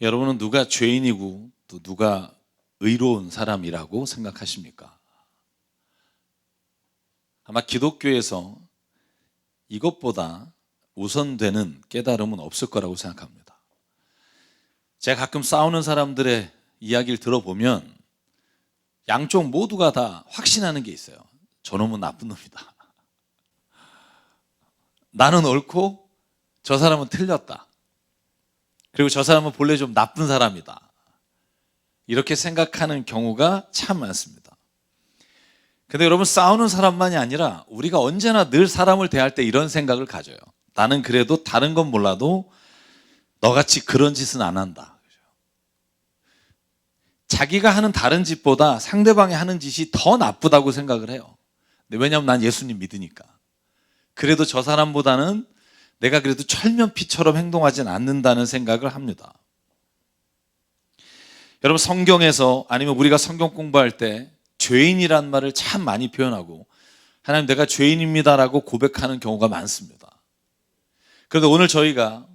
여러분은 누가 죄인이고 또 누가 의로운 사람이라고 생각하십니까? 아마 기독교에서 이것보다 우선되는 깨달음은 없을 거라고 생각합니다. 제가 가끔 싸우는 사람들의 이야기를 들어보면 양쪽 모두가 다 확신하는 게 있어요. 저놈은 나쁜 놈이다. 나는 옳고 저 사람은 틀렸다. 그리고 저 사람은 본래 좀 나쁜 사람이다. 이렇게 생각하는 경우가 참 많습니다. 근데 여러분, 싸우는 사람만이 아니라 우리가 언제나 늘 사람을 대할 때 이런 생각을 가져요. 나는 그래도 다른 건 몰라도 너같이 그런 짓은 안 한다. 자기가 하는 다른 짓보다 상대방이 하는 짓이 더 나쁘다고 생각을 해요. 왜냐하면 난 예수님 믿으니까. 그래도 저 사람보다는 내가 그래도 철면피처럼 행동하진 않는다는 생각을 합니다. 여러분, 성경에서 아니면 우리가 성경 공부할 때 죄인이란 말을 참 많이 표현하고 하나님 내가 죄인입니다라고 고백하는 경우가 많습니다. 그런데 오늘 저희가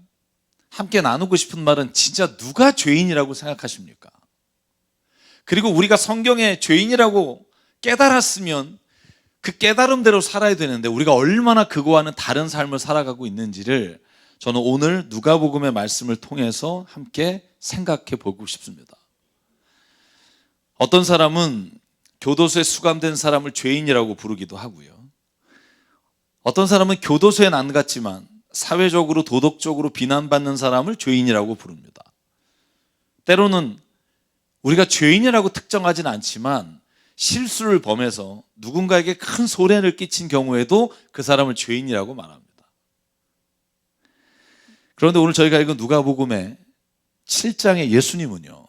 함께 나누고 싶은 말은 진짜 누가 죄인이라고 생각하십니까? 그리고 우리가 성경에 죄인이라고 깨달았으면 그 깨달음대로 살아야 되는데 우리가 얼마나 그거와는 다른 삶을 살아가고 있는지를 저는 오늘 누가복음의 말씀을 통해서 함께 생각해 보고 싶습니다. 어떤 사람은 교도소에 수감된 사람을 죄인이라고 부르기도 하고요. 어떤 사람은 교도소엔 안 갔지만 사회적으로 도덕적으로 비난받는 사람을 죄인이라고 부릅니다. 때로는 우리가 죄인이라고 특정하지는 않지만 실수를 범해서 누군가에게 큰 손해를 끼친 경우에도 그 사람을 죄인이라고 말합니다. 그런데 오늘 저희가 읽은 누가복음의 7장의 예수님은요,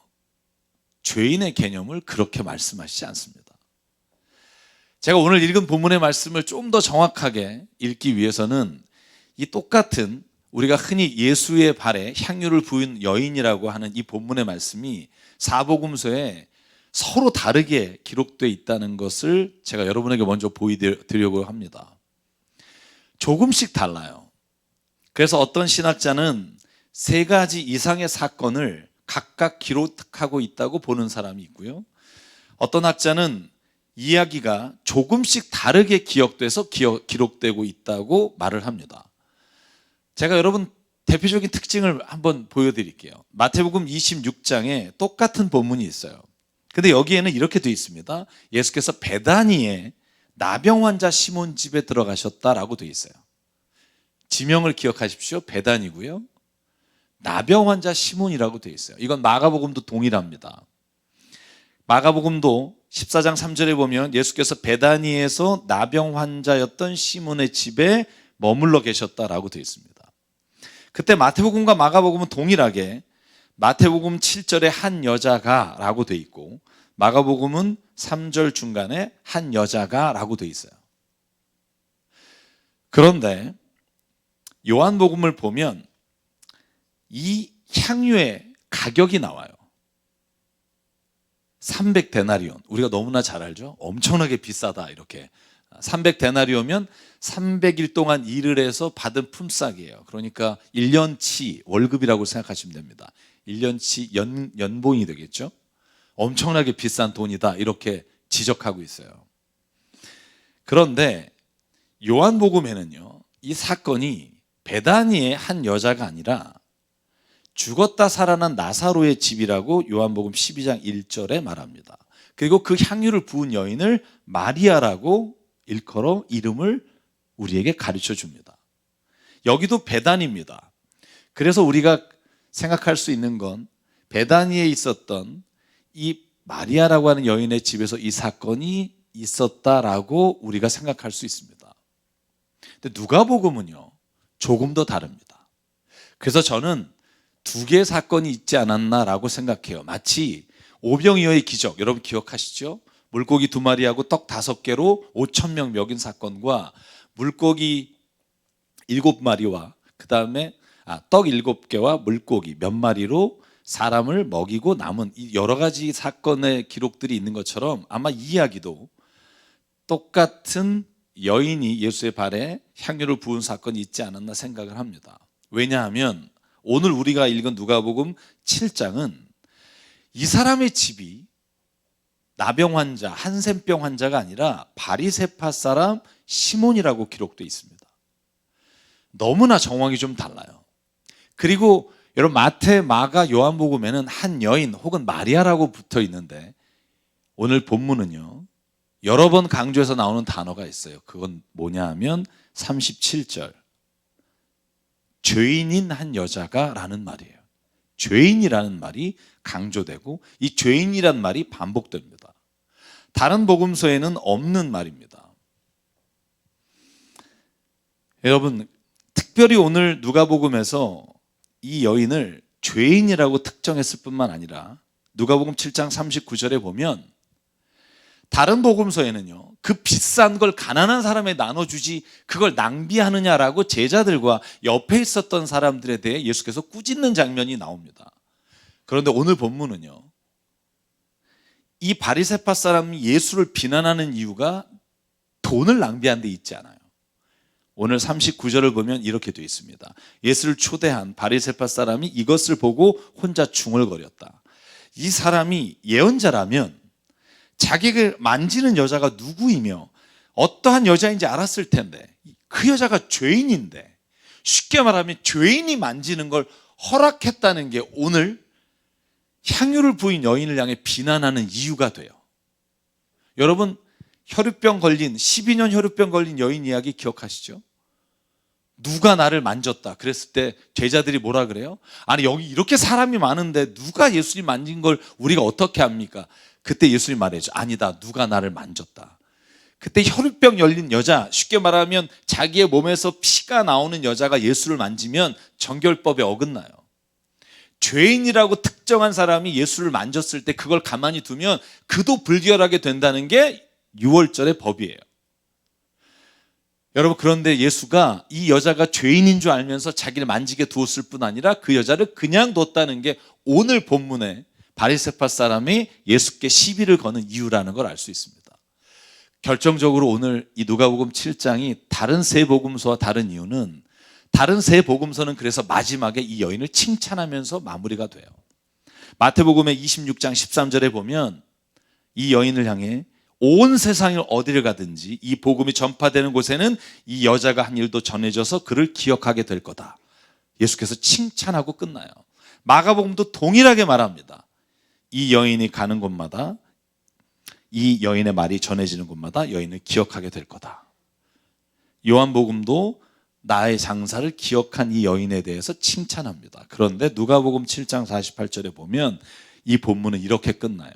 죄인의 개념을 그렇게 말씀하시지 않습니다. 제가 오늘 읽은 본문의 말씀을 좀 더 정확하게 읽기 위해서는 이 똑같은 우리가 흔히 예수의 발에 향유를 부은 여인이라고 하는 이 본문의 말씀이 사복음서에 서로 다르게 기록되어 있다는 것을 제가 여러분에게 먼저 보여드리려고 합니다. 조금씩 달라요. 그래서 어떤 신학자는 3가지 이상의 사건을 각각 기록하고 있다고 보는 사람이 있고요. 어떤 학자는 이야기가 조금씩 다르게 기억돼서 기록되고 있다고 말을 합니다. 제가 여러분 대표적인 특징을 한번 보여드릴게요. 마태복음 26장에 똑같은 본문이 있어요. 근데 여기에는 이렇게 되어 있습니다. 예수께서 베다니에 나병 환자 시몬 집에 들어가셨다라고 되어 있어요. 지명을 기억하십시오. 베다니고요. 나병 환자 시몬이라고 되어 있어요. 이건 마가복음도 동일합니다. 마가복음도 14장 3절에 보면 예수께서 베다니에서 나병 환자였던 시몬의 집에 머물러 계셨다라고 되어 있습니다. 그때 마태복음과 마가복음은 동일하게 마태복음 7절에 한 여자가 라고 되어 있고 마가복음은 3절 중간에 한 여자가 라고 되어 있어요. 그런데 요한복음을 보면 이 향유의 가격이 나와요. 300데나리온. 우리가 너무나 잘 알죠? 엄청나게 비싸다 이렇게. 300데나리온이면 300일 동안 일을 해서 받은 품삯이에요. 그러니까 1년치 월급이라고 생각하시면 됩니다. 1년치 연봉이 되겠죠? 엄청나게 비싼 돈이다 이렇게 지적하고 있어요. 그런데 요한복음에는요, 이 사건이 베다니의 한 여자가 아니라 죽었다 살아난 나사로의 집이라고 요한복음 12장 1절에 말합니다. 그리고 그 향유를 부은 여인을 마리아라고 일컬어 이름을 우리에게 가르쳐 줍니다. 여기도 베단입니다. 그래서 우리가 생각할 수 있는 건 베다니에 있었던 이 마리아라고 하는 여인의 집에서 이 사건이 있었다라고 우리가 생각할 수 있습니다. 근데 누가복음은요, 조금 더 다릅니다. 그래서 저는 2개의 사건이 있지 않았나라고 생각해요. 마치 오병이어의 기적, 여러분 기억하시죠? 물고기 2마리하고 떡 5개로 5,000명 먹인 사건과 물고기 7마리와 그 다음에 떡 7개와 물고기 몇 마리로 사람을 먹이고 남은 이 여러 가지 사건의 기록들이 있는 것처럼 아마 이 이야기도 똑같은 여인이 예수의 발에 향유를 부은 사건이 있지 않았나 생각을 합니다. 왜냐하면 오늘 우리가 읽은 누가복음 7장은 이 사람의 집이 나병 환자, 한센병 환자가 아니라 바리새파 사람 시몬이라고 기록되어 있습니다. 너무나 정황이 좀 달라요. 그리고 여러분 마태, 마가, 요한복음에는 한 여인 혹은 마리아라고 붙어 있는데 오늘 본문은요 여러 번 강조해서 나오는 단어가 있어요. 그건 뭐냐 하면 37절 죄인인 한 여자가 라는 말이에요. 죄인이라는 말이 강조되고 이 죄인이란 말이 반복됩니다. 다른 복음서에는 없는 말입니다. 여러분 특별히 오늘 누가복음에서 이 여인을 죄인이라고 특정했을 뿐만 아니라 누가복음 7장 39절에 보면 다른 복음서에는요 그 비싼 걸 가난한 사람에 나눠주지 그걸 낭비하느냐라고 제자들과 옆에 있었던 사람들에 대해 예수께서 꾸짖는 장면이 나옵니다. 그런데 오늘 본문은요 이 바리새파 사람이 예수를 비난하는 이유가 돈을 낭비한 데 있지 않아요. 오늘 39절을 보면 이렇게 되어 있습니다. 예수를 초대한 바리새파 사람이 이것을 보고 혼자 중얼거렸다. 이 사람이 예언자라면 자기를 만지는 여자가 누구이며 어떠한 여자인지 알았을 텐데 그 여자가 죄인인데 쉽게 말하면 죄인이 만지는 걸 허락했다는 게 오늘 향유를 부인 여인을 향해 비난하는 이유가 돼요. 여러분 혈유병 걸린 12년 혈유병 걸린 여인 이야기 기억하시죠? 누가 나를 만졌다 그랬을 때 제자들이 뭐라 그래요? 아니 여기 이렇게 사람이 많은데 누가 예수님 만진 걸 우리가 어떻게 합니까? 그때 예수님 말해줘. 아니다 누가 나를 만졌다. 그때 혈유병 열린 여자 쉽게 말하면 자기의 몸에서 피가 나오는 여자가 예수를 만지면 정결법에 어긋나요. 죄인이라고 특정한 사람이 예수를 만졌을 때 그걸 가만히 두면 그도 불결하게 된다는 게 6월절의 법이에요. 여러분 그런데 예수가 이 여자가 죄인인 줄 알면서 자기를 만지게 두었을 뿐 아니라 그 여자를 그냥 뒀다는 게 오늘 본문에 바리새파 사람이 예수께 시비를 거는 이유라는 걸 알 수 있습니다. 결정적으로 오늘 이 누가복음 7장이 다른 세 복음서와 다른 이유는 다른 세 복음서는 그래서 마지막에 이 여인을 칭찬하면서 마무리가 돼요. 마태복음의 26장 13절에 보면 이 여인을 향해 온 세상을 어디를 가든지 이 복음이 전파되는 곳에는 이 여자가 한 일도 전해져서 그를 기억하게 될 거다. 예수께서 칭찬하고 끝나요. 마가복음도 동일하게 말합니다. 이 여인이 가는 곳마다 이 여인의 말이 전해지는 곳마다 여인을 기억하게 될 거다. 요한복음도 나의 장사를 기억한 이 여인에 대해서 칭찬합니다. 그런데 누가복음 7장 48절에 보면 이 본문은 이렇게 끝나요.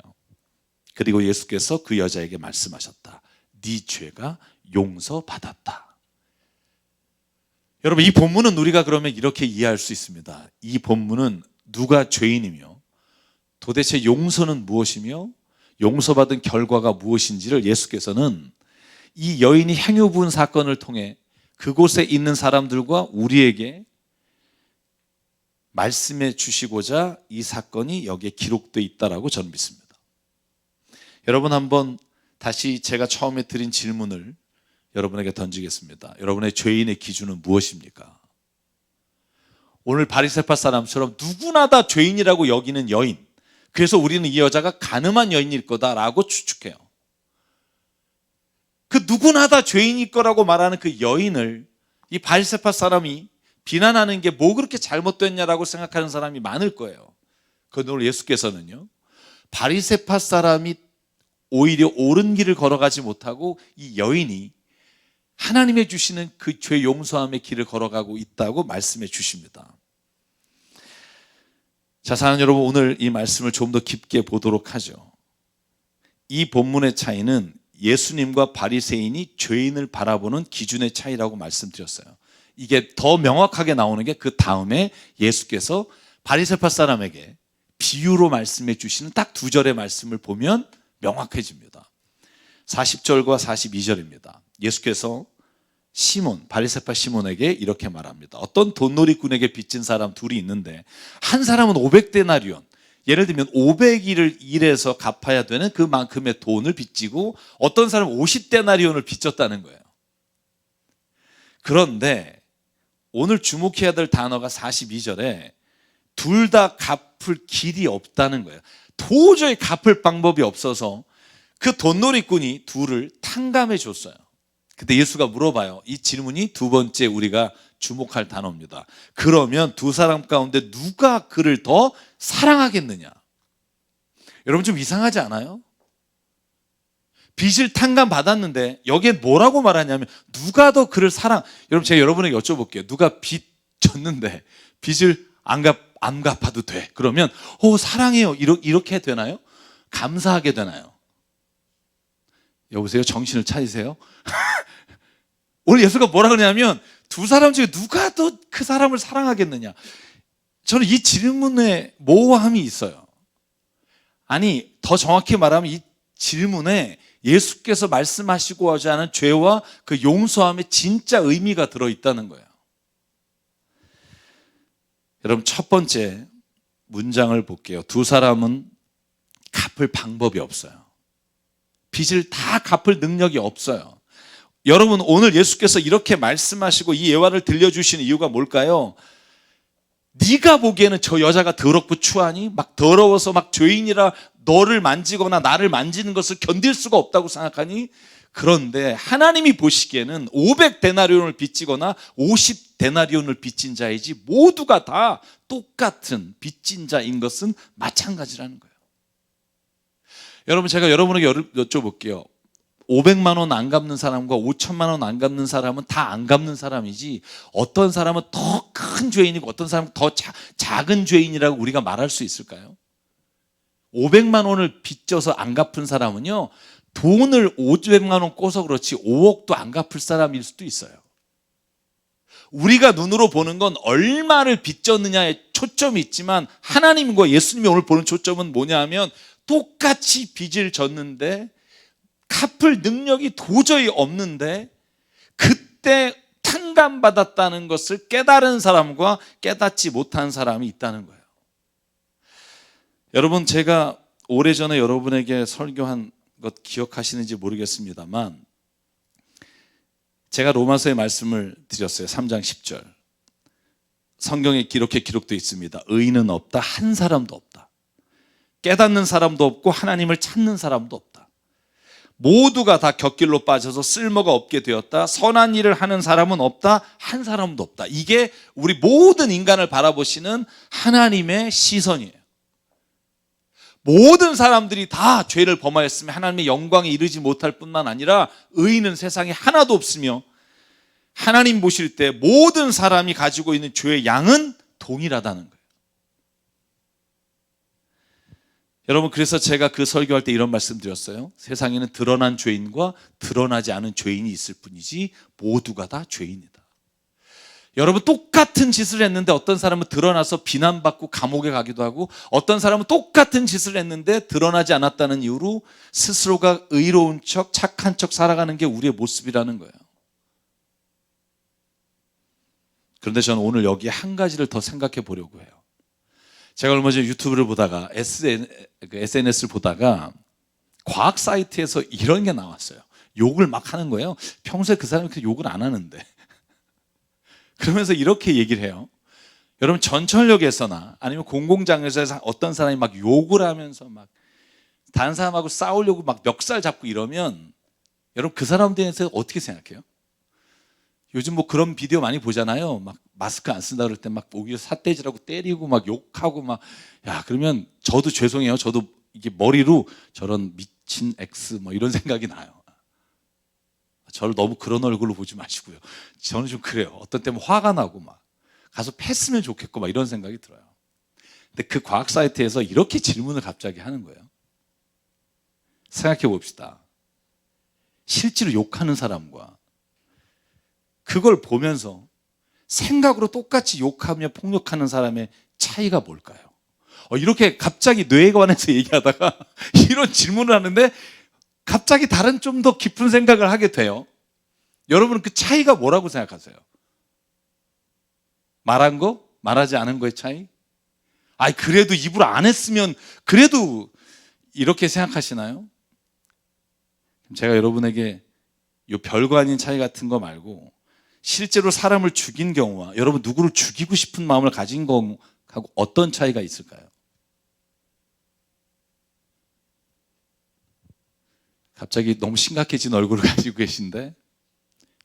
그리고 예수께서 그 여자에게 말씀하셨다. 네 죄가 용서받았다. 여러분 이 본문은 우리가 그러면 이렇게 이해할 수 있습니다. 이 본문은 누가 죄인이며 도대체 용서는 무엇이며 용서받은 결과가 무엇인지를 예수께서는 이 여인이 향유 부은 사건을 통해 그곳에 있는 사람들과 우리에게 말씀해 주시고자 이 사건이 여기에 기록되어 있다라고 저는 믿습니다. 여러분 한번 다시 제가 처음에 드린 질문을 여러분에게 던지겠습니다. 여러분의 죄인의 기준은 무엇입니까? 오늘 바리새파 사람처럼 누구나 다 죄인이라고 여기는 여인, 그래서 우리는 이 여자가 가늠한 여인일 거다라고 추측해요. 그 누구나 다 죄인일 거라고 말하는 그 여인을 이 바리새파 사람이 비난하는 게 뭐 그렇게 잘못됐냐라고 생각하는 사람이 많을 거예요. 그런데 오늘 예수께서는요, 바리새파 사람이 오히려 옳은 길을 걸어가지 못하고 이 여인이 하나님의 주시는 그 죄 용서함의 길을 걸어가고 있다고 말씀해 주십니다. 자, 사랑하는 여러분, 오늘 이 말씀을 좀 더 깊게 보도록 하죠. 이 본문의 차이는 예수님과 바리새인이 죄인을 바라보는 기준의 차이라고 말씀드렸어요. 이게 더 명확하게 나오는 게 그 다음에 예수께서 바리새파 사람에게 비유로 말씀해 주시는 딱 두 절의 말씀을 보면 명확해집니다. 40절과 42절입니다. 예수께서 시몬, 바리새파 시몬에게 이렇게 말합니다. 어떤 돈놀이꾼에게 빚진 사람 둘이 있는데 한 사람은 500데나리온, 예를 들면 500일을 일해서 갚아야 되는 그만큼의 돈을 빚지고 어떤 사람은 50데나리온을 빚졌다는 거예요. 그런데 오늘 주목해야 될 단어가 42절에 둘 다 갚을 길이 없다는 거예요. 도저히 갚을 방법이 없어서 그 돈놀이꾼이 둘을 탕감해 줬어요. 그때 예수가 물어봐요. 이 질문이 두 번째 우리가 주목할 단어입니다. 그러면 두 사람 가운데 누가 그를 더 사랑하겠느냐? 여러분 좀 이상하지 않아요? 빚을 탕감받았는데 여기에 뭐라고 말하냐면 누가 더 그를 여러분 제가 여러분에게 여쭤볼게요. 누가 빚 졌는데 빚을 안 갚아도 돼. 그러면 사랑해요. 이렇게 되나요? 감사하게 되나요? 여보세요? 정신을 차리세요? 오늘 예수가 뭐라 그러냐면 두 사람 중에 누가 더 그 사람을 사랑하겠느냐? 저는 이 질문에 모호함이 있어요. 아니 더 정확히 말하면 이 질문에 예수께서 말씀하시고자 하는 죄와 그 용서함의 진짜 의미가 들어있다는 거예요. 여러분 첫 번째 문장을 볼게요. 두 사람은 갚을 방법이 없어요. 빚을 다 갚을 능력이 없어요. 여러분 오늘 예수께서 이렇게 말씀하시고 이 예화를 들려주시는 이유가 뭘까요? 네가 보기에는 저 여자가 더럽고 추하니? 막 더러워서 막 죄인이라 너를 만지거나 나를 만지는 것을 견딜 수가 없다고 생각하니? 그런데 하나님이 보시기에는 500데나리온을 빚지거나 50데나리온을 빚진 자이지 모두가 다 똑같은 빚진 자인 것은 마찬가지라는 거예요. 여러분 제가 여러분에게 여쭤볼게요. 500만 원 안 갚는 사람과 5천만 원 안 갚는 사람은 다 안 갚는 사람이지 어떤 사람은 더 큰 죄인이고 어떤 사람은 더 작은 죄인이라고 우리가 말할 수 있을까요? 500만 원을 빚져서 안 갚은 사람은요 돈을 500만 원 꿔서 그렇지 5억도 안 갚을 사람일 수도 있어요. 우리가 눈으로 보는 건 얼마를 빚졌느냐에 초점이 있지만 하나님과 예수님이 오늘 보는 초점은 뭐냐 하면 똑같이 빚을 졌는데 갚을 능력이 도저히 없는데 그때 탕감받았다는 것을 깨달은 사람과 깨닫지 못한 사람이 있다는 거예요. 여러분 제가 오래전에 여러분에게 설교한 것 기억하시는지 모르겠습니다만 제가 로마서의 말씀을 드렸어요. 3장 10절 성경에 이렇게 기록되어 있습니다. 의인은 없다. 한 사람도 없다. 깨닫는 사람도 없고 하나님을 찾는 사람도 없다. 모두가 다 곁길로 빠져서 쓸모가 없게 되었다. 선한 일을 하는 사람은 없다. 한 사람도 없다. 이게 우리 모든 인간을 바라보시는 하나님의 시선이에요. 모든 사람들이 다 죄를 범하였으며 하나님의 영광에 이르지 못할 뿐만 아니라 의인은 세상에 하나도 없으며 하나님 보실 때 모든 사람이 가지고 있는 죄의 양은 동일하다는 거예요. 여러분 그래서 제가 그 설교할 때 이런 말씀 드렸어요. 세상에는 드러난 죄인과 드러나지 않은 죄인이 있을 뿐이지 모두가 다 죄인이다. 여러분 똑같은 짓을 했는데 어떤 사람은 드러나서 비난받고 감옥에 가기도 하고 어떤 사람은 똑같은 짓을 했는데 드러나지 않았다는 이유로 스스로가 의로운 척 착한 척 살아가는 게 우리의 모습이라는 거예요. 그런데 저는 오늘 여기 한 가지를 더 생각해 보려고 해요. 제가 얼마 전에 유튜브를 보다가 SNS를 보다가 과학 사이트에서 이런 게 나왔어요. 욕을 막 하는 거예요. 평소에 그 사람이 그렇게 욕을 안 하는데 그러면서 이렇게 얘기를 해요. 여러분 전철역에서나 아니면 공공장소에서 어떤 사람이 막 욕을 하면서 막 다른 사람하고 싸우려고 막 멱살 잡고 이러면 여러분 그 사람에 대해서 어떻게 생각해요? 요즘 뭐 그런 비디오 많이 보잖아요. 막 마스크 안 쓴다 그럴 때 막 오히려 삿대질하고 때리고 막 욕하고 막 그러면 저도 죄송해요. 저도 이게 머리로 저런 미친 X 뭐 이런 생각이 나요. 저를 너무 그런 얼굴로 보지 마시고요. 저는 좀 그래요. 어떤 때는 화가 나고 막 가서 패으면 좋겠고 막 이런 생각이 들어요. 근데 그 과학 사이트에서 이렇게 질문을 갑자기 하는 거예요. 생각해 봅시다. 실제로 욕하는 사람과 그걸 보면서 생각으로 똑같이 욕하며 폭력하는 사람의 차이가 뭘까요? 이렇게 갑자기 뇌에 관해서 얘기하다가 이런 질문을 하는데 갑자기 다른 좀 더 깊은 생각을 하게 돼요. 여러분은 그 차이가 뭐라고 생각하세요? 말한 거? 말하지 않은 거의 차이? 그래도 입을 안 했으면 그래도 이렇게 생각하시나요? 제가 여러분에게 이 별거 아닌 차이 같은 거 말고 실제로 사람을 죽인 경우와 여러분 누구를 죽이고 싶은 마음을 가진 거하고 어떤 차이가 있을까요? 갑자기 너무 심각해진 얼굴을 가지고 계신데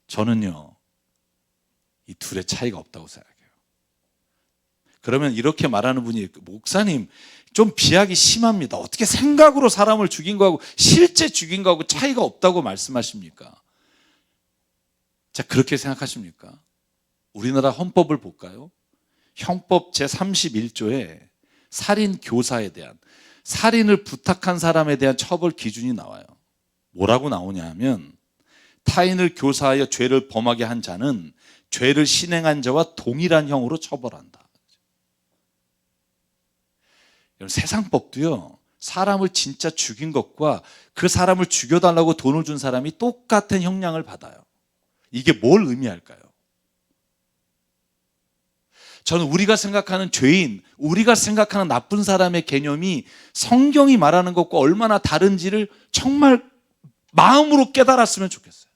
저는요, 이 둘의 차이가 없다고 생각해요. 그러면 이렇게 말하는 분이 목사님 좀 비약이 심합니다. 어떻게 생각으로 사람을 죽인 거하고 실제 죽인 거하고 차이가 없다고 말씀하십니까? 자, 그렇게 생각하십니까? 우리나라 헌법을 볼까요? 형법 제31조에 살인 교사에 대한, 살인을 부탁한 사람에 대한 처벌 기준이 나와요. 뭐라고 나오냐 하면 타인을 교사하여 죄를 범하게 한 자는 죄를 신행한 자와 동일한 형으로 처벌한다. 세상 법도요, 사람을 진짜 죽인 것과 그 사람을 죽여달라고 돈을 준 사람이 똑같은 형량을 받아요. 이게 뭘 의미할까요? 저는 우리가 생각하는 죄인, 우리가 생각하는 나쁜 사람의 개념이 성경이 말하는 것과 얼마나 다른지를 정말 마음으로 깨달았으면 좋겠어요.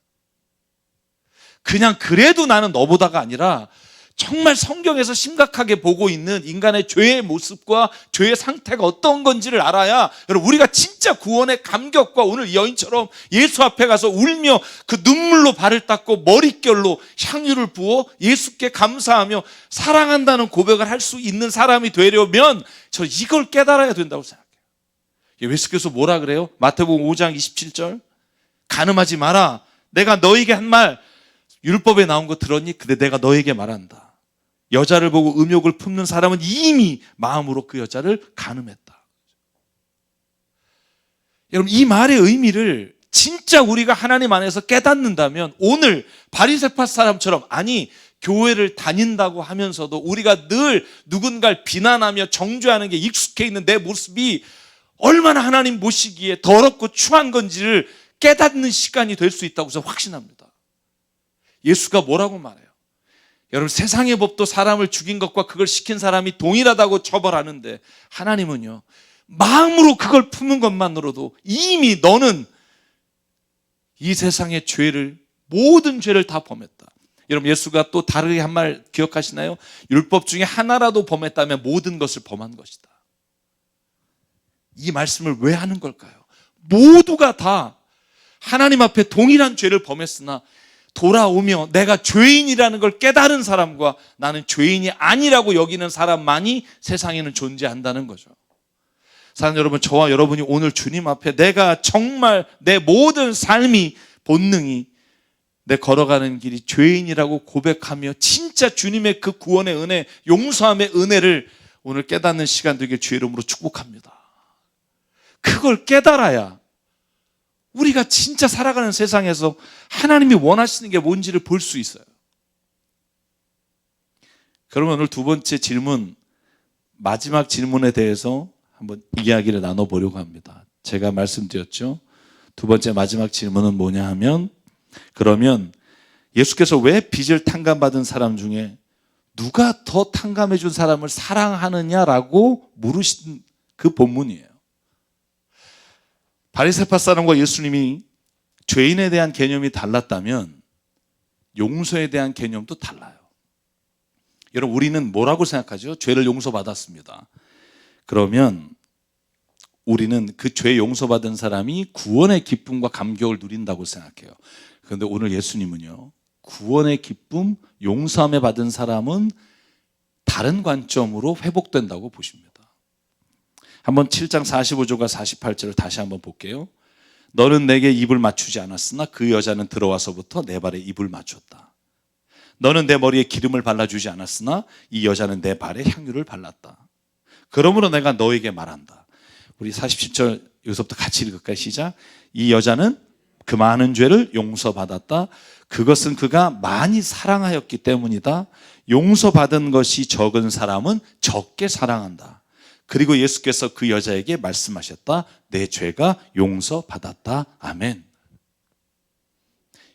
그냥 그래도 나는 너보다가 아니라 정말 성경에서 심각하게 보고 있는 인간의 죄의 모습과 죄의 상태가 어떤 건지를 알아야 여러분 우리가 진짜 구원의 감격과 오늘 이 여인처럼 예수 앞에 가서 울며 그 눈물로 발을 닦고 머릿결로 향유를 부어 예수께 감사하며 사랑한다는 고백을 할 수 있는 사람이 되려면 저 이걸 깨달아야 된다고 생각해요. 예수께서 뭐라 그래요? 마태복음 5장 27절 간음하지 마라. 내가 너에게 한 말 율법에 나온 거 들었니? 근데 내가 너에게 말한다. 여자를 보고 음욕을 품는 사람은 이미 마음으로 그 여자를 간음했다. 여러분 이 말의 의미를 진짜 우리가 하나님 안에서 깨닫는다면 오늘 바리새파 사람처럼 아니 교회를 다닌다고 하면서도 우리가 늘 누군가를 비난하며 정죄하는 게 익숙해 있는 내 모습이 얼마나 하나님 보시기에 더럽고 추한 건지를 깨닫는 시간이 될 수 있다고 저는 확신합니다. 예수가 뭐라고 말해요? 여러분 세상의 법도 사람을 죽인 것과 그걸 시킨 사람이 동일하다고 처벌하는데 하나님은요 마음으로 그걸 품은 것만으로도 이미 너는 이 세상의 죄를 모든 죄를 다 범했다. 여러분 예수가 또 다르게 한 말 기억하시나요? 율법 중에 하나라도 범했다면 모든 것을 범한 것이다. 이 말씀을 왜 하는 걸까요? 모두가 다 하나님 앞에 동일한 죄를 범했으나 돌아오며 내가 죄인이라는 걸 깨달은 사람과 나는 죄인이 아니라고 여기는 사람만이 세상에는 존재한다는 거죠. 사랑하는 여러분, 저와 여러분이 오늘 주님 앞에 내가 정말 내 모든 삶이 본능이 내 걸어가는 길이 죄인이라고 고백하며 진짜 주님의 그 구원의 은혜, 용서함의 은혜를 오늘 깨닫는 시간 되길 주의 이름으로 축복합니다. 그걸 깨달아야 우리가 진짜 살아가는 세상에서 하나님이 원하시는 게 뭔지를 볼 수 있어요. 그러면 오늘 두 번째 질문, 마지막 질문에 대해서 한번 이야기를 나눠보려고 합니다. 제가 말씀드렸죠. 두 번째 마지막 질문은 뭐냐 하면 그러면 예수께서 왜 빚을 탕감받은 사람 중에 누가 더 탕감해 준 사람을 사랑하느냐라고 물으신 그 본문이에요. 바리새파 사람과 예수님이 죄인에 대한 개념이 달랐다면 용서에 대한 개념도 달라요. 여러분 우리는 뭐라고 생각하죠? 죄를 용서받았습니다. 그러면 우리는 그 죄 용서받은 사람이 구원의 기쁨과 감격을 누린다고 생각해요. 그런데 오늘 예수님은요 구원의 기쁨, 용서함에 받은 사람은 다른 관점으로 회복된다고 보십니다. 한번 7장 45절과 48절을 다시 한번 볼게요. 너는 내게 입을 맞추지 않았으나 그 여자는 들어와서부터 내 발에 입을 맞췄다. 너는 내 머리에 기름을 발라주지 않았으나 이 여자는 내 발에 향유를 발랐다. 그러므로 내가 너에게 말한다. 우리 47절 여기서부터 같이 읽을까요? 시작. 이 여자는 그 많은 죄를 용서받았다. 그것은 그가 많이 사랑하였기 때문이다. 용서받은 것이 적은 사람은 적게 사랑한다. 그리고 예수께서 그 여자에게 말씀하셨다. 내 죄가 용서받았다. 아멘.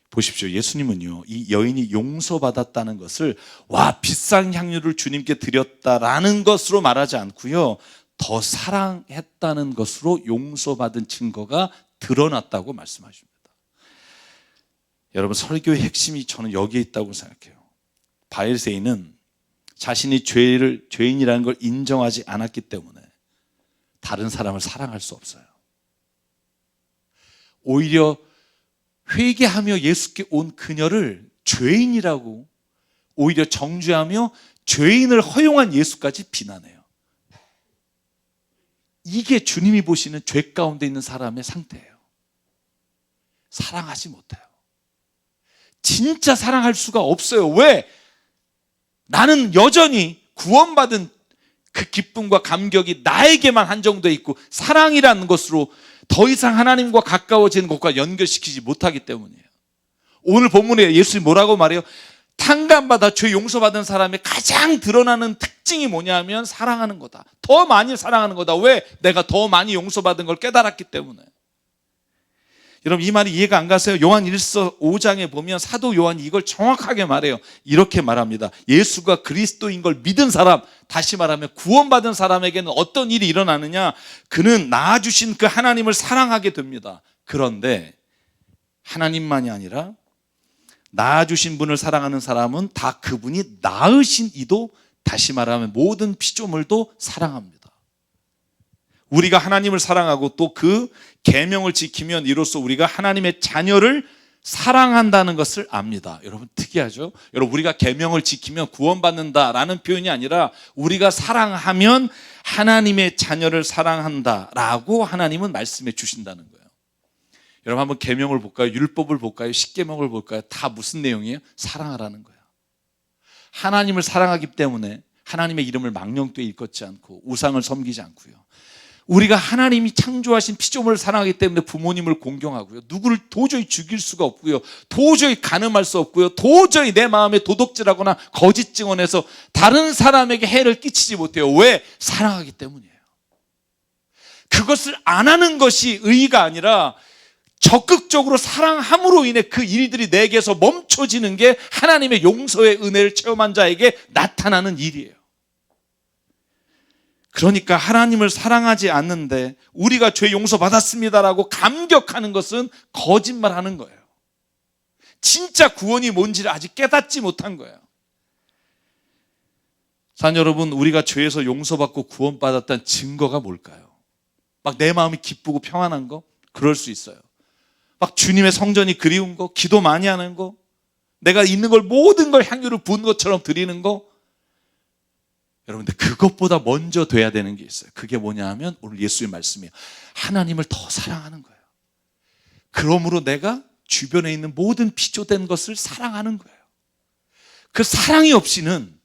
보십시오. 예수님은요 이 여인이 용서받았다는 것을 와 비싼 향유를 주님께 드렸다라는 것으로 말하지 않고요 더 사랑했다는 것으로 용서받은 증거가 드러났다고 말씀하십니다. 여러분, 설교의 핵심이 저는 여기에 있다고 생각해요. 바리새인은 자신이 죄인이라는 걸 인정하지 않았기 때문에 다른 사람을 사랑할 수 없어요. 오히려 회개하며 예수께 온 그녀를 죄인이라고 오히려 정죄하며 죄인을 허용한 예수까지 비난해요. 이게 주님이 보시는 죄 가운데 있는 사람의 상태예요. 사랑하지 못해요. 진짜 사랑할 수가 없어요. 왜? 나는 여전히 구원받은 그 기쁨과 감격이 나에게만 한정되어 있고 사랑이라는 것으로 더 이상 하나님과 가까워지는 것과 연결시키지 못하기 때문이에요. 오늘 본문에 예수님이 뭐라고 말해요? 탕감받아 죄 용서받은 사람의 가장 드러나는 특징이 뭐냐면 사랑하는 거다. 더 많이 사랑하는 거다. 왜? 내가 더 많이 용서받은 걸 깨달았기 때문에. 여러분, 이 말이 이해가 안 가세요? 요한 1서 5장에 보면 사도 요한이 이걸 정확하게 말해요. 이렇게 말합니다. 예수가 그리스도인 걸 믿은 사람, 다시 말하면 구원받은 사람에게는 어떤 일이 일어나느냐? 그는 낳아주신 그 하나님을 사랑하게 됩니다. 그런데 하나님만이 아니라 낳아주신 분을 사랑하는 사람은 다 그분이 낳으신 이도, 다시 말하면 모든 피조물도 사랑합니다. 우리가 하나님을 사랑하고 또 그 계명을 지키면 이로써 우리가 하나님의 자녀를 사랑한다는 것을 압니다. 여러분, 특이하죠? 여러분, 우리가 계명을 지키면 구원받는다라는 표현이 아니라 우리가 사랑하면 하나님의 자녀를 사랑한다라고 하나님은 말씀해 주신다는 거예요. 여러분, 한번 계명을 볼까요? 율법을 볼까요? 십계명을 볼까요? 다 무슨 내용이에요? 사랑하라는 거예요. 하나님을 사랑하기 때문에 하나님의 이름을 망령되이 일컫지 않고 우상을 섬기지 않고요. 우리가 하나님이 창조하신 피조물을 사랑하기 때문에 부모님을 공경하고요. 누구를 도저히 죽일 수가 없고요. 도저히 간음할 수 없고요. 도저히 내 마음에 도둑질하거나 거짓 증언해서 다른 사람에게 해를 끼치지 못해요. 왜? 사랑하기 때문이에요. 그것을 안 하는 것이 의의가 아니라 적극적으로 사랑함으로 인해 그 일들이 내게서 멈춰지는 게 하나님의 용서의 은혜를 체험한 자에게 나타나는 일이에요. 그러니까 하나님을 사랑하지 않는데 우리가 죄 용서받았습니다라고 감격하는 것은 거짓말하는 거예요. 진짜 구원이 뭔지를 아직 깨닫지 못한 거예요. 사랑하는 여러분, 우리가 죄에서 용서받고 구원받았다는 증거가 뭘까요? 막 내 마음이 기쁘고 평안한 거? 그럴 수 있어요. 막 주님의 성전이 그리운 거, 기도 많이 하는 거, 내가 있는 걸 모든 걸 향유를 부은 것처럼 드리는 거. 여러분들, 그것보다 먼저 돼야 되는 게 있어요. 그게 뭐냐 하면 오늘 예수의 말씀이에요. 하나님을 더 사랑하는 거예요. 그러므로 내가 주변에 있는 모든 피조된 것을 사랑하는 거예요. 그 사랑이 없이는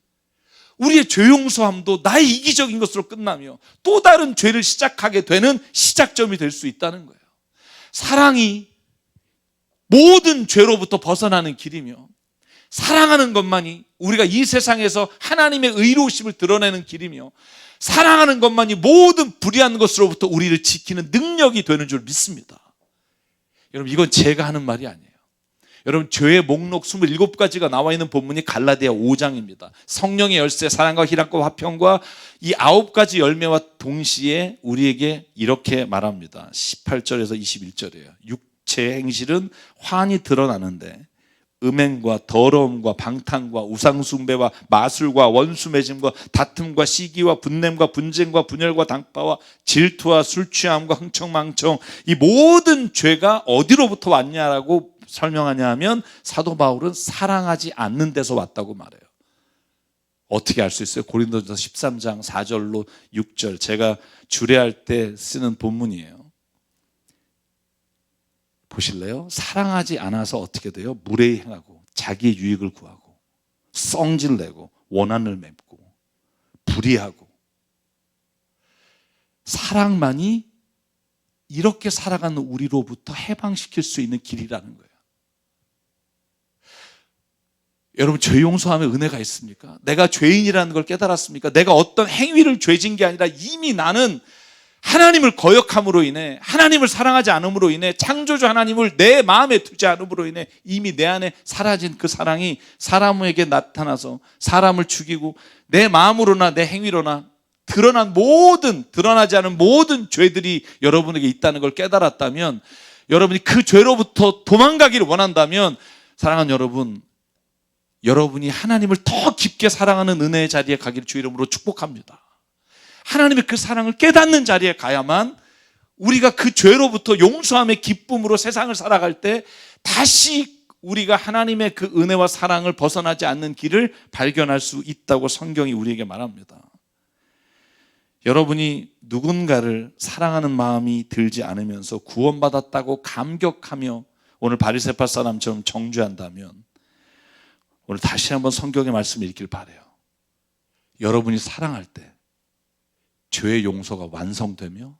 우리의 죄 용서함도 나의 이기적인 것으로 끝나며 또 다른 죄를 시작하게 되는 시작점이 될 수 있다는 거예요. 사랑이 모든 죄로부터 벗어나는 길이며 사랑하는 것만이 우리가 이 세상에서 하나님의 의로우심을 드러내는 길이며 사랑하는 것만이 모든 불의한 것으로부터 우리를 지키는 능력이 되는 줄 믿습니다. 여러분, 이건 제가 하는 말이 아니에요. 여러분, 죄의 목록 27가지가 나와 있는 본문이 갈라디아 5장입니다. 성령의 열쇠, 사랑과 희락과 화평과 이 9가지 열매와 동시에 우리에게 이렇게 말합니다. 18절에서 21절이에요. 육체의 행실은 환히 드러나는데 음행과 더러움과 방탕과 우상숭배와 마술과 원수매짐과 다툼과 시기와 분냄과 분쟁과 분열과 당파와 질투와 술취함과 흥청망청, 이 모든 죄가 어디로부터 왔냐라고 설명하냐 하면 사도 바울은 사랑하지 않는 데서 왔다고 말해요. 어떻게 알 수 있어요? 고린도전서 13장 4절로 6절, 제가 주례할 때 쓰는 본문이에요. 보실래요? 사랑하지 않아서 어떻게 돼요? 무례히 행하고 자기의 유익을 구하고 성질내고 원한을 맺고 불의하고. 사랑만이 이렇게 살아가는 우리로부터 해방시킬 수 있는 길이라는 거예요. 여러분, 죄 용서하면 은혜가 있습니까? 내가 죄인이라는 걸 깨달았습니까? 내가 어떤 행위를 죄진 게 아니라 이미 나는 하나님을 거역함으로 인해, 하나님을 사랑하지 않음으로 인해, 창조주 하나님을 내 마음에 두지 않음으로 인해 이미 내 안에 사라진 그 사랑이 사람에게 나타나서 사람을 죽이고 내 마음으로나 내 행위로나 드러나지 않은 모든 죄들이 여러분에게 있다는 걸 깨달았다면, 여러분이 그 죄로부터 도망가기를 원한다면 사랑하는 여러분, 여러분이 하나님을 더 깊게 사랑하는 은혜의 자리에 가기를 주 이름으로 축복합니다. 하나님의 그 사랑을 깨닫는 자리에 가야만 우리가 그 죄로부터 용서함의 기쁨으로 세상을 살아갈 때 다시 우리가 하나님의 그 은혜와 사랑을 벗어나지 않는 길을 발견할 수 있다고 성경이 우리에게 말합니다. 여러분이 누군가를 사랑하는 마음이 들지 않으면서 구원받았다고 감격하며 오늘 바리새파 사람처럼 정죄한다면 오늘 다시 한번 성경의 말씀을 읽길 바라요. 여러분이 사랑할 때 죄의 용서가 완성되며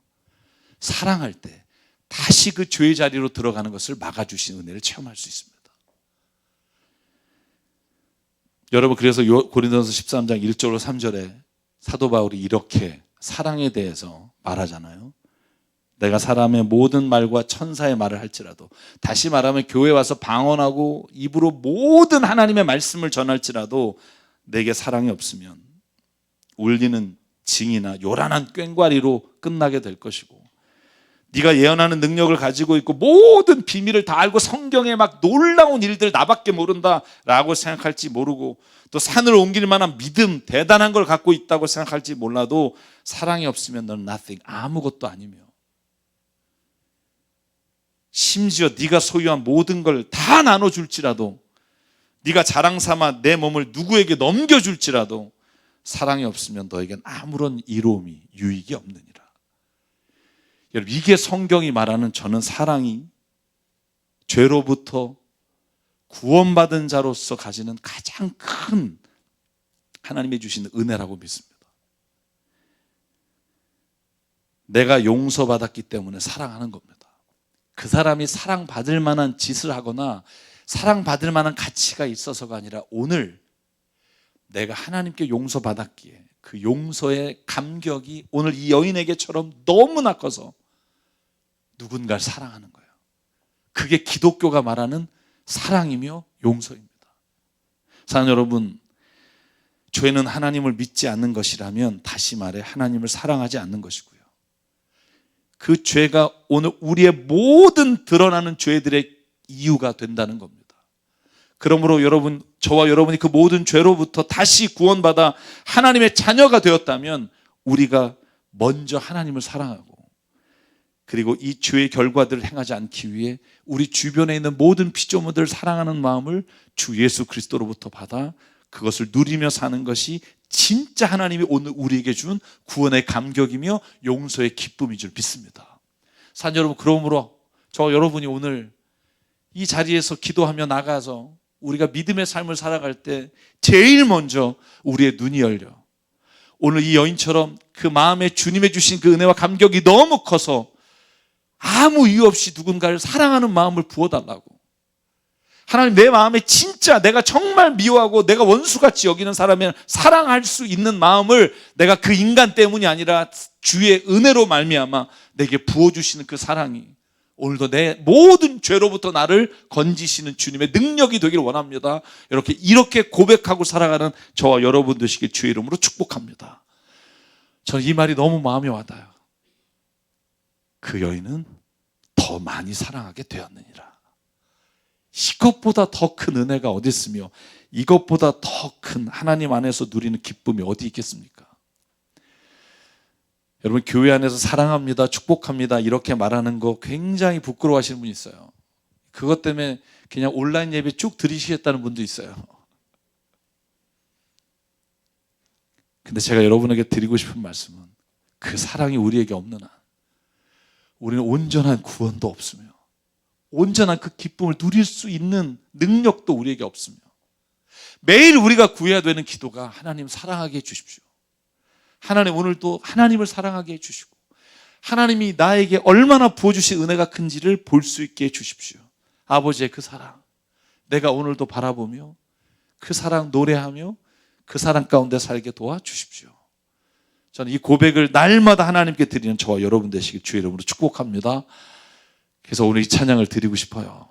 사랑할 때 다시 그 죄의 자리로 들어가는 것을 막아주신 은혜를 체험할 수 있습니다. 여러분, 그래서 고린도전서 13장 1절로 3절에 사도 바울이 이렇게 사랑에 대해서 말하잖아요. 내가 사람의 모든 말과 천사의 말을 할지라도, 다시 말하면 교회에 와서 방언하고 입으로 모든 하나님의 말씀을 전할지라도 내게 사랑이 없으면 울리는 징이나 요란한 꽹과리로 끝나게 될 것이고, 네가 예언하는 능력을 가지고 있고 모든 비밀을 다 알고 성경에 막 놀라운 일들 나밖에 모른다라고 생각할지 모르고, 또 산을 옮길 만한 믿음, 대단한 걸 갖고 있다고 생각할지 몰라도 사랑이 없으면 넌 nothing, 아무것도 아니며, 심지어 네가 소유한 모든 걸 다 나눠줄지라도, 네가 자랑 삼아 내 몸을 누구에게 넘겨줄지라도 사랑이 없으면 너에겐 아무런 이로움이, 유익이 없느니라. 여러분, 이게 성경이 말하는 저는 사랑이 죄로부터 구원받은 자로서 가지는 가장 큰 하나님이 주시는 은혜라고 믿습니다. 내가 용서받았기 때문에 사랑하는 겁니다. 그 사람이 사랑받을 만한 짓을 하거나 사랑받을 만한 가치가 있어서가 아니라 오늘 내가 하나님께 용서받았기에 그 용서의 감격이 오늘 이 여인에게처럼 너무나 커서 누군가를 사랑하는 거예요. 그게 기독교가 말하는 사랑이며 용서입니다. 사랑하는 여러분, 죄는 하나님을 믿지 않는 것이라면 다시 말해 하나님을 사랑하지 않는 것이고요. 그 죄가 오늘 우리의 모든 드러나는 죄들의 이유가 된다는 겁니다. 그러므로 여러분, 저와 여러분이 그 모든 죄로부터 다시 구원받아 하나님의 자녀가 되었다면 우리가 먼저 하나님을 사랑하고, 그리고 이 죄의 결과들을 행하지 않기 위해 우리 주변에 있는 모든 피조물들을 사랑하는 마음을 주 예수 그리스도로부터 받아 그것을 누리며 사는 것이 진짜 하나님이 오늘 우리에게 준 구원의 감격이며 용서의 기쁨인 줄 믿습니다. 사랑하는 여러분, 그러므로 저 여러분이 오늘 이 자리에서 기도하며 나가서 우리가 믿음의 삶을 살아갈 때 제일 먼저 우리의 눈이 열려 오늘 이 여인처럼 그 마음에 주님의 주신 그 은혜와 감격이 너무 커서 아무 이유 없이 누군가를 사랑하는 마음을 부어달라고, 하나님 내 마음에 진짜 내가 정말 미워하고 내가 원수같이 여기는 사람을 사랑할 수 있는 마음을 내가 그 인간 때문이 아니라 주의 은혜로 말미암아 내게 부어주시는 그 사랑이 오늘도 내 모든 죄로부터 나를 건지시는 주님의 능력이 되기를 원합니다. 이렇게 고백하고 살아가는 저와 여러분 되시길 주의 이름으로 축복합니다. 저는 이 말이 너무 마음에 와닿아요. 그 여인은 더 많이 사랑하게 되었느니라. 이것보다 더 큰 은혜가 어디 있으며 이것보다 더 큰 하나님 안에서 누리는 기쁨이 어디 있겠습니까? 여러분, 교회 안에서 사랑합니다, 축복합니다 이렇게 말하는 거 굉장히 부끄러워하시는 분이 있어요. 그것 때문에 그냥 온라인 예배 쭉 들으시겠다는 분도 있어요. 근데 제가 여러분에게 드리고 싶은 말씀은 그 사랑이 우리에게 없는 한 우리는 온전한 구원도 없으며 온전한 그 기쁨을 누릴 수 있는 능력도 우리에게 없으며, 매일 우리가 구해야 되는 기도가 하나님 사랑하게 해주십시오. 하나님 오늘도 하나님을 사랑하게 해주시고 하나님이 나에게 얼마나 부어주신 은혜가 큰지를 볼 수 있게 해주십시오. 아버지의 그 사랑 내가 오늘도 바라보며 그 사랑 노래하며 그 사랑 가운데 살게 도와주십시오. 저는 이 고백을 날마다 하나님께 드리는 저와 여러분 되시길 주의 이름으로 축복합니다. 그래서 오늘 이 찬양을 드리고 싶어요.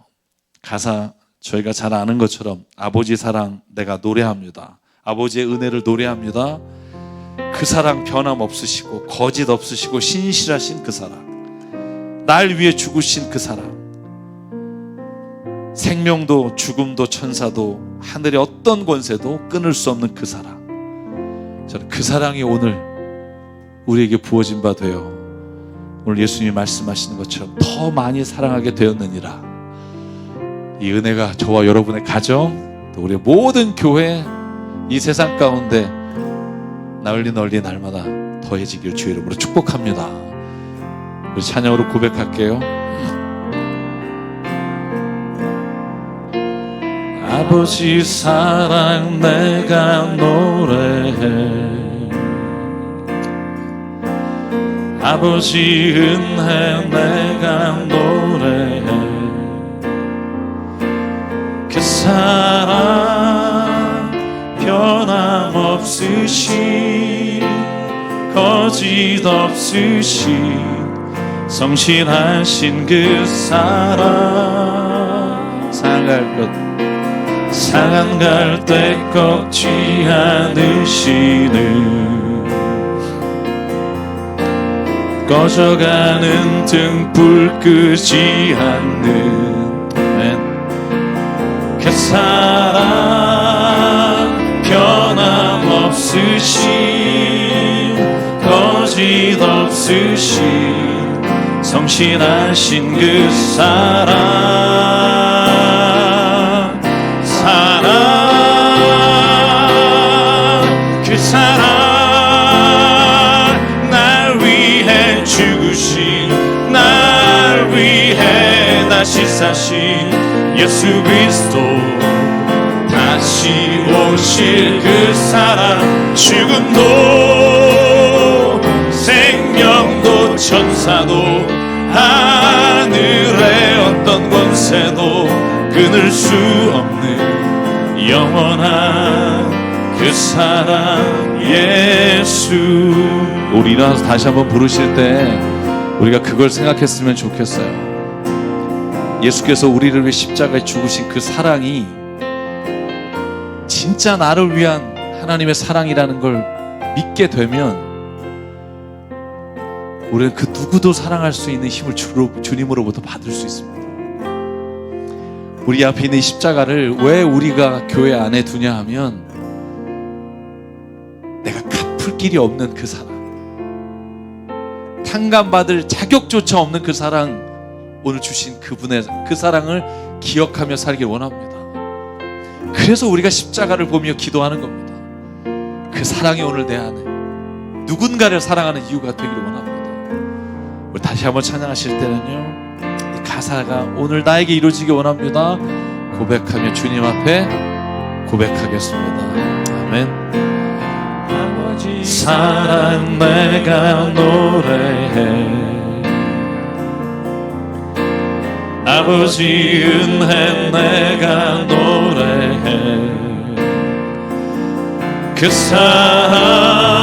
가사 저희가 잘 아는 것처럼 아버지 사랑 내가 노래합니다. 아버지의 은혜를 노래합니다. 그 사랑 변함없으시고 거짓 없으시고 신실하신 그 사랑, 날 위해 죽으신 그 사랑, 생명도 죽음도 천사도 하늘의 어떤 권세도 끊을 수 없는 그 사랑, 저는 그 사랑이 오늘 우리에게 부어진 바 되어 오늘 예수님이 말씀하시는 것처럼 더 많이 사랑하게 되었느니라. 이 은혜가 저와 여러분의 가정, 또 우리의 모든 교회, 이 세상 가운데 널리 날마다 더해지길 주의 이름으로 축복합니다. 우리 찬양으로 고백할게요. 아버지 사랑 내가 노래해, 아버지 은혜 내가 노래해, 그 사랑 변함없으신 거짓 없으신 성실하신 그 사랑, 상한 갈 때 꺾지 않으시는 꺼져가는 등불 끄지 않는 그 사랑 변함없으신 거짓 없으신 성실하신 그 사랑, 그 사랑 날 위해 죽으신, 날 위해 다시 사신 예수 그리스도, 다시 오실 그 사랑, 죽음도 생명도 천사도 하늘의 어떤 권세도 끊을 수 없는 영원한 그 사랑 예수. 우리 일어나서 다시 한번 부르실 때 우리가 그걸 생각했으면 좋겠어요. 예수께서 우리를 위해 십자가에 죽으신 그 사랑이 진짜 나를 위한 하나님의 사랑이라는 걸 믿게 되면 우리는 그 누구도 사랑할 수 있는 힘을 주님으로부터 받을 수 있습니다. 우리 앞에 있는 십자가를 왜 우리가 교회 안에 두냐 하면 내가 갚을 길이 없는 그 사랑, 탕감받을 자격조차 없는 그 사랑, 오늘 주신 그분의 그 사랑을 기억하며 살길 원합니다. 그래서 우리가 십자가를 보며 기도하는 겁니다. 그 사랑이 오늘 내 안에 누군가를 사랑하는 이유가 되기를 원합니다. 우리 다시 한번 찬양하실 때는요, 이 가사가 오늘 나에게 이루어지기 원합니다. 고백하며 주님 앞에 고백하겠습니다. 아멘. 아버지 사랑 내가 노래해, 아버지 은혜 내가 노래해, 그 사랑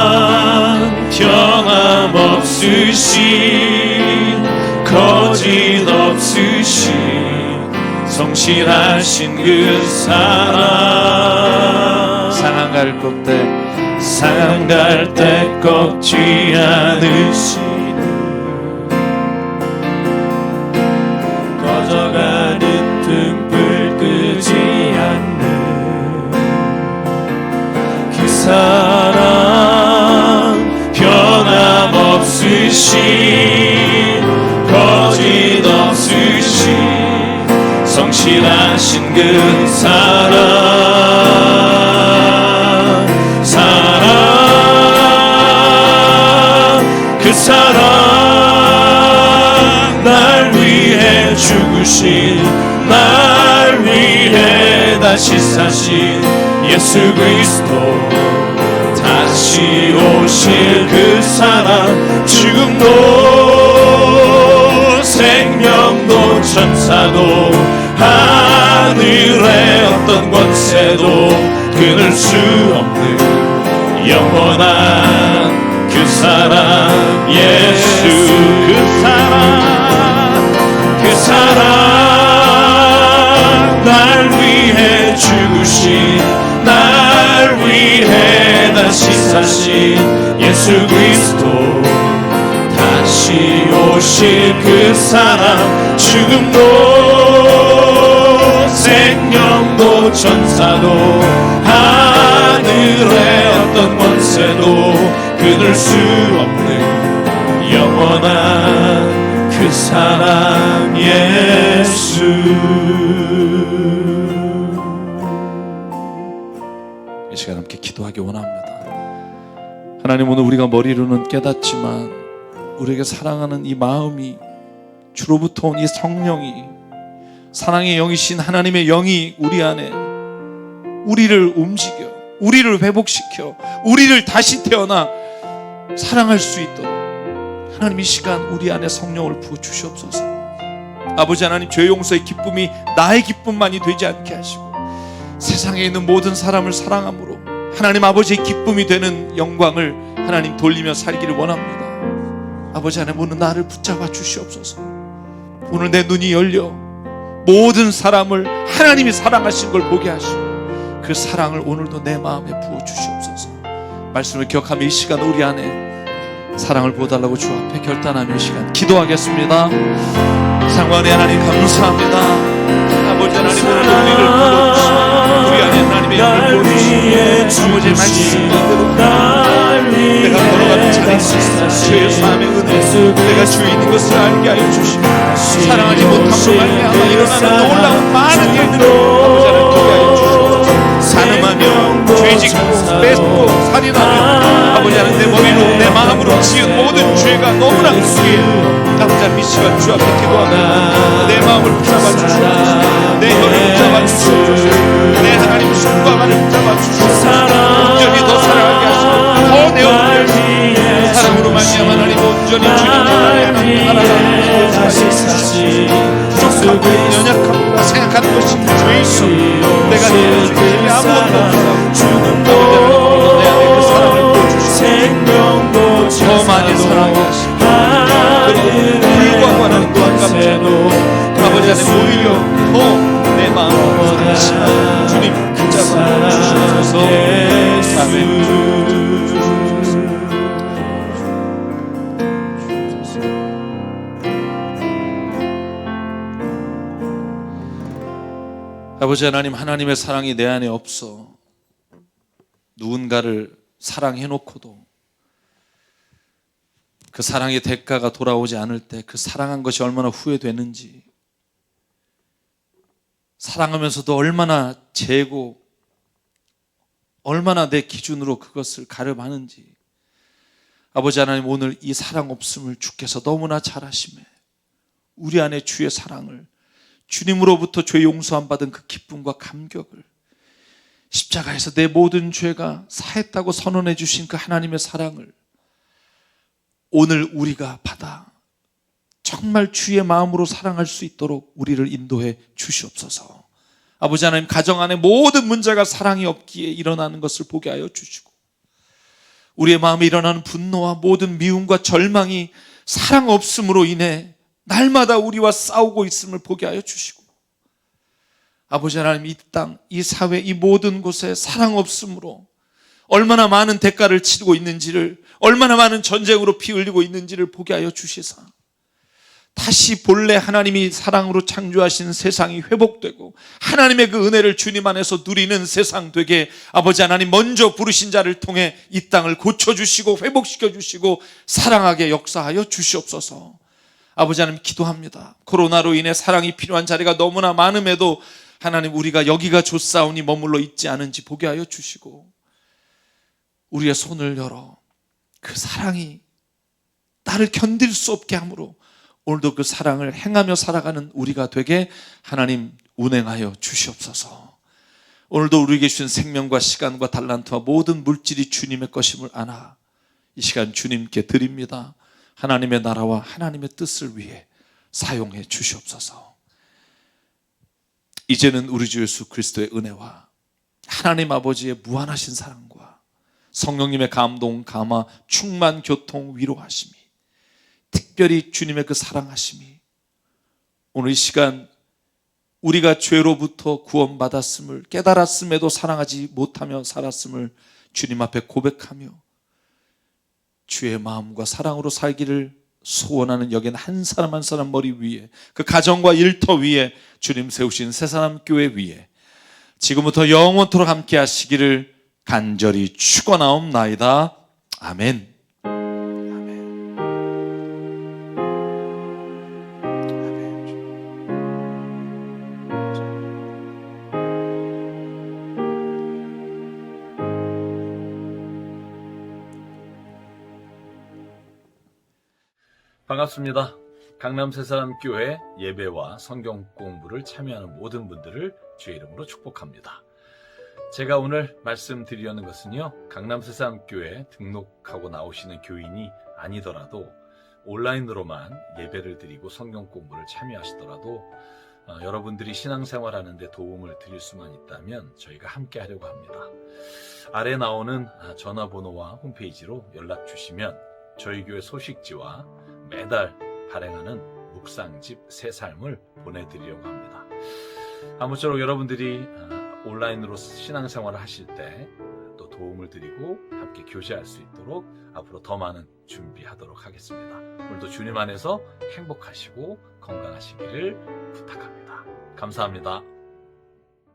변함없으신 거짓 없으신 성실하신 그 사랑, 상한 갈 때 꺾지 않으시는 꺼져가는 등불 끄지 않는 그 사랑 변함없으신 거짓 없으신 성실하신 그 사랑, 그 사랑 날 위해 죽으신, 날 위해 다시 사신 예수 그리스도, 다시 오실 그 사랑, 죽음도 생명도 천사도 하늘의 어떤 권세도 끊을 수 없는 영원한 그 사랑 예수, 그 사랑 날 위해 죽으신, 날 위해 다시 사신 예수 그리스도, 다시 오실 그 사랑, 죽음도 생명도 천사도 하늘의 어떤 권세도 끊을 수 없는 영원한 그 사랑 예수. 이 시간 함께 기도하기 원합니다. 하나님, 오늘 우리가 머리로는 깨닫지만 우리에게 사랑하는 이 마음이, 주로부터 온 이 성령이, 사랑의 영이신 하나님의 영이 우리 안에 우리를 움직여, 우리를 회복시켜, 우리를 다시 태어나 사랑할 수 있도록 하나님 이 시간 우리 안에 성령을 부어 주시옵소서. 아버지 하나님, 죄 용서의 기쁨이 나의 기쁨만이 되지 않게 하시고 세상에 있는 모든 사람을 사랑함으로 하나님 아버지의 기쁨이 되는 영광을 하나님 돌리며 살기를 원합니다. 아버지 하나님, 오늘 나를 붙잡아 주시옵소서. 오늘 내 눈이 열려 모든 사람을 하나님이 사랑하신 걸 보게 하시고 그 사랑을 오늘도 내 마음에 부어 주시옵소서. 말씀을 기억하며 이 시간 우리 안에 사랑을 부어달라고 주 앞에 결단하며 이 시간 기도하겠습니다. 상관의 하나님 감사합니다. 아버지 하나님, 오늘 우리를 불러주시고 우리 안에 하나님의 영을 부어주시고 아버지의 말씀대로 내가 걸어가는 자리에 주의 삶의 은혜, 내가 주에 있는 것을 알게 하여 주시고 사랑하지 못함으로 말미암아 일어나는 놀라운 많은 일들을 아버지 하나님 보게 하여 주시고 산음하며 죄짓고 뺏고 살인하며 아버지 하나님 내 머리로 내 마음으로 지은 모든 죄가 너무나 크기에 아버지 하나님 이 시간 주 앞에 기도하며 내 마음을 붙잡아 주시옵소서. 내 혀를 붙잡아 주시옵소서. 내 하나님 손과 발을 붙잡아 주시옵소서. 온전히 더 사랑하게 하시고 더 내어주게 하시고 사랑으로 말미암아 하나님 온전히 주님께 나아가는 부족하고 연약하고 생각하는 것이 죄이시오. 내가 내 죄에 아무것도 없다. 내 안에 그 사랑을 보여주시고 더 많이 사랑하게 하시고 그리고 불구하고 하나님 또한 감사하고 아버지 하나님 오히려 더 내 마음을 상심하고 주님 붙잡아 주시옵소서. 아멘. 아버지 하나님, 하나님의 사랑이 내 안에 없어 누군가를 사랑해놓고도 그 사랑의 대가가 돌아오지 않을 때 그 사랑한 것이 얼마나 후회되는지, 사랑하면서도 얼마나 재고 얼마나 내 기준으로 그것을 가름하는지 아버지 하나님, 오늘 이 사랑 없음을 주께서 너무나 잘 아심에 우리 안에 주의 사랑을, 주님으로부터 죄 용서함 받은 그 기쁨과 감격을, 십자가에서 내 모든 죄가 사했다고 선언해 주신 그 하나님의 사랑을 오늘 우리가 받아 정말 주의 마음으로 사랑할 수 있도록 우리를 인도해 주시옵소서. 아버지 하나님, 가정 안에 모든 문제가 사랑이 없기에 일어나는 것을 보게 하여 주시고 우리의 마음에 일어나는 분노와 모든 미움과 절망이 사랑 없음으로 인해 날마다 우리와 싸우고 있음을 보게 하여 주시고 아버지 하나님, 이 땅, 이 사회, 이 모든 곳에 사랑 없음으로 얼마나 많은 대가를 치르고 있는지를, 얼마나 많은 전쟁으로 피 흘리고 있는지를 보게 하여 주시사 다시 본래 하나님이 사랑으로 창조하신 세상이 회복되고 하나님의 그 은혜를 주님 안에서 누리는 세상 되게 아버지 하나님 먼저 부르신 자를 통해 이 땅을 고쳐주시고 회복시켜주시고 사랑하게 역사하여 주시옵소서. 아버지 하나님, 기도합니다. 코로나로 인해 사랑이 필요한 자리가 너무나 많음에도 하나님, 우리가 여기가 좋사오니 머물러 있지 않은지 보게 하여 주시고 우리의 손을 열어 그 사랑이 나를 견딜 수 없게 하므로 오늘도 그 사랑을 행하며 살아가는 우리가 되게 하나님 운행하여 주시옵소서. 오늘도 우리에게 주신 생명과 시간과 달란트와 모든 물질이 주님의 것임을 아나 이 시간 주님께 드립니다. 하나님의 나라와 하나님의 뜻을 위해 사용해 주시옵소서. 이제는 우리 주 예수 그리스도의 은혜와 하나님 아버지의 무한하신 사랑과 성령님의 감동, 감화, 충만, 교통, 위로하심이, 특별히 주님의 그 사랑하심이 오늘 이 시간 우리가 죄로부터 구원받았음을 깨달았음에도 사랑하지 못하며 살았음을 주님 앞에 고백하며 주의 마음과 사랑으로 살기를 소원하는 여긴 한 사람 한 사람 머리 위에, 그 가정과 일터 위에 주님 세우신 새사람 교회 위에 지금부터 영원토록 함께 하시기를 간절히 축원하옵나이다. 아멘. 반갑습니다. 강남 새사람교회 예배와 성경 공부를 참여하는 모든 분들을 주의 이름으로 축복합니다. 제가 오늘 말씀드리려는 것은요, 강남 새사람교회 등록하고 나오시는 교인이 아니더라도 온라인으로만 예배를 드리고 성경 공부를 참여하시더라도 여러분들이 신앙생활하는 데 도움을 드릴 수만 있다면 저희가 함께 하려고 합니다. 아래 나오는 전화번호와 홈페이지로 연락 주시면 저희 교회 소식지와 매달 발행하는 묵상집 새 삶을 보내드리려고 합니다. 아무쪼록 여러분들이 온라인으로 신앙생활을 하실 때 또 도움을 드리고 함께 교제할 수 있도록 앞으로 더 많은 준비하도록 하겠습니다. 오늘도 주님 안에서 행복하시고 건강하시기를 부탁합니다. 감사합니다.